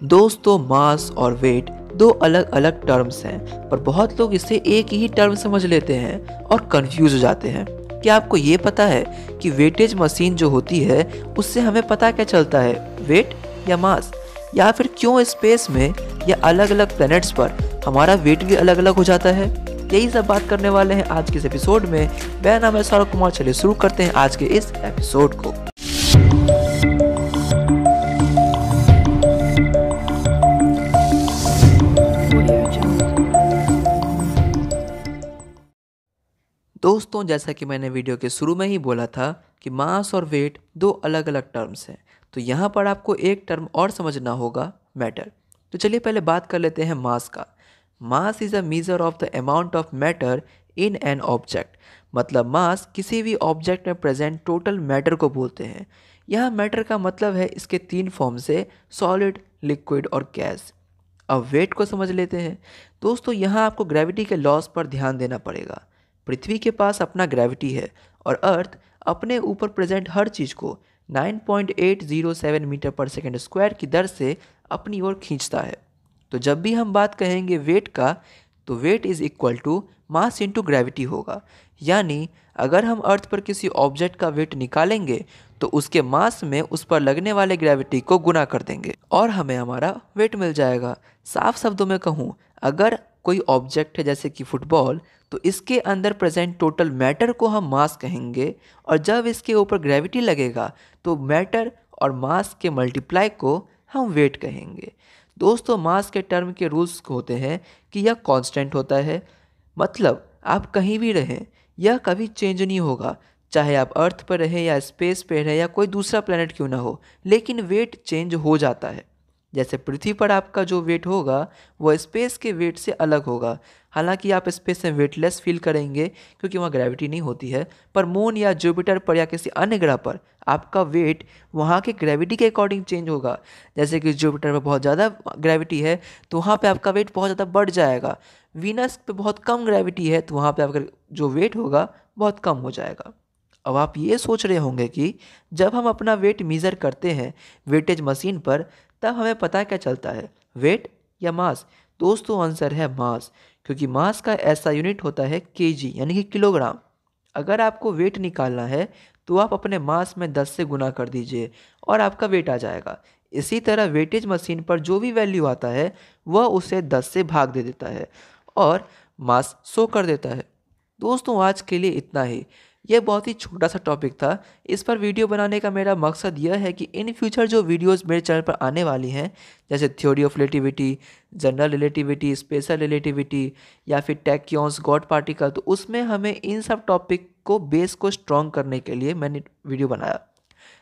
दोस्तों मास और वेट दो अलग अलग टर्म्स हैं, पर बहुत लोग इसे एक ही टर्म समझ लेते हैं और कंफ्यूज हो जाते हैं। क्या आपको ये पता है कि वेटेज मशीन जो होती है उससे हमें पता क्या चलता है, वेट या मास, या फिर क्यों स्पेस में या अलग अलग प्लैनेट्स पर हमारा वेट भी अलग अलग हो जाता है? यही सब बात करने वाले हैं आज के इस एपिसोड में। मेरा नाम है सौरभ कुमार। चलिए शुरू करते हैं आज के इस एपिसोड को। दोस्तों जैसा कि मैंने वीडियो के शुरू में ही बोला था कि मास और वेट दो अलग अलग टर्म्स हैं, तो यहाँ पर आपको एक टर्म और समझना होगा, मैटर। तो चलिए पहले बात कर लेते हैं मास का। Mass is a measure of the amount of matter in an object. मतलब मास किसी भी ऑब्जेक्ट में प्रेजेंट टोटल मैटर को बोलते हैं। यहाँ मैटर का मतलब है इसके तीन फॉर्म से, सॉलिड, लिक्विड और गैस। अब वेट को समझ लेते हैं। दोस्तों यहाँ आपको ग्रेविटी के लॉस पर ध्यान देना पड़ेगा। पृथ्वी के पास अपना ग्रेविटी है और अर्थ अपने ऊपर प्रेजेंट हर चीज़ को 9.807 मीटर पर सेकेंड स्क्वायर की दर से अपनी ओर खींचता है। तो जब भी हम बात कहेंगे वेट का, तो weight is equal to mass into gravity होगा। यानी अगर हम अर्थ पर किसी ऑब्जेक्ट का वेट निकालेंगे तो उसके मास में उस पर लगने वाले ग्रेविटी को गुना कर देंगे और हमें हमारा वेट मिल जाएगा। साफ शब्दों में कहूँ, अगर कोई ऑब्जेक्ट है जैसे कि फुटबॉल, तो इसके अंदर प्रेजेंट टोटल मैटर को हम मास कहेंगे और जब इसके ऊपर ग्रेविटी लगेगा तो मैटर और मास के मल्टीप्लाई को हम वेट कहेंगे। दोस्तों मास के टर्म के रूल्स होते हैं कि यह कांस्टेंट होता है, मतलब आप कहीं भी रहें यह कभी चेंज नहीं होगा, चाहे आप अर्थ पर रहें या स्पेस पे रहें या कोई दूसरा प्लेनेट क्यों ना हो, लेकिन वेट चेंज हो जाता है। जैसे पृथ्वी पर आपका जो वेट होगा वो स्पेस के वेट से अलग होगा। हालांकि आप स्पेस में वेटलेस फील करेंगे क्योंकि वहाँ ग्रेविटी नहीं होती है, पर मून या जुपिटर पर या किसी अन्य ग्रह पर आपका वेट वहाँ के ग्रेविटी के अकॉर्डिंग चेंज होगा। जैसे कि जुपिटर पर बहुत ज़्यादा ग्रेविटी है तो वहाँ पे आपका वेट बहुत ज़्यादा बढ़ जाएगा। वीनस पे बहुत कम ग्रेविटी है तो वहाँ पे आपका जो वेट होगा बहुत कम हो जाएगा। अब आप ये सोच रहे होंगे कि जब हम अपना वेट मेज़र करते हैं वेटेज मशीन पर, तब हमें पता क्या चलता है, वेट या मास? दोस्तों आंसर है मास, क्योंकि मास का ऐसा यूनिट होता है केजी यानी कि किलोग्राम। अगर आपको वेट निकालना है तो आप अपने मास में 10 से गुना कर दीजिए और आपका वेट आ जाएगा। इसी तरह वेटेज मशीन पर जो भी वैल्यू आता है वह उसे 10 से भाग दे देता है और मास शो कर देता है। दोस्तों आज के लिए इतना ही। यह बहुत ही छोटा सा टॉपिक था। इस पर वीडियो बनाने का मेरा मकसद यह है कि इन फ्यूचर जो वीडियोस मेरे चैनल पर आने वाली हैं, जैसे theory of relativity, general relativity, special relativity या फिर टैक्योन्स, गॉड पार्टिकल, तो उसमें हमें इन सब टॉपिक को बेस को स्ट्रॉन्ग करने के लिए मैंने वीडियो बनाया।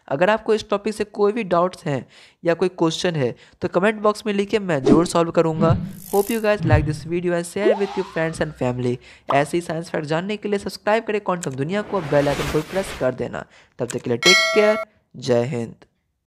अगर आपको इस टॉपिक से कोई भी डाउट्स हैं या कोई क्वेश्चन है तो कमेंट बॉक्स में लिखिए, मैं जरूर सॉल्व करूंगा। Hope you guys like this video and share with your friends and family. ऐसे ही साइंस फैक्ट जानने के लिए सब्सक्राइब करें क्वांटम दुनिया को, बेल आइकन को प्रेस कर देना। तब तक के लिए टेक केयर, जय हिंद।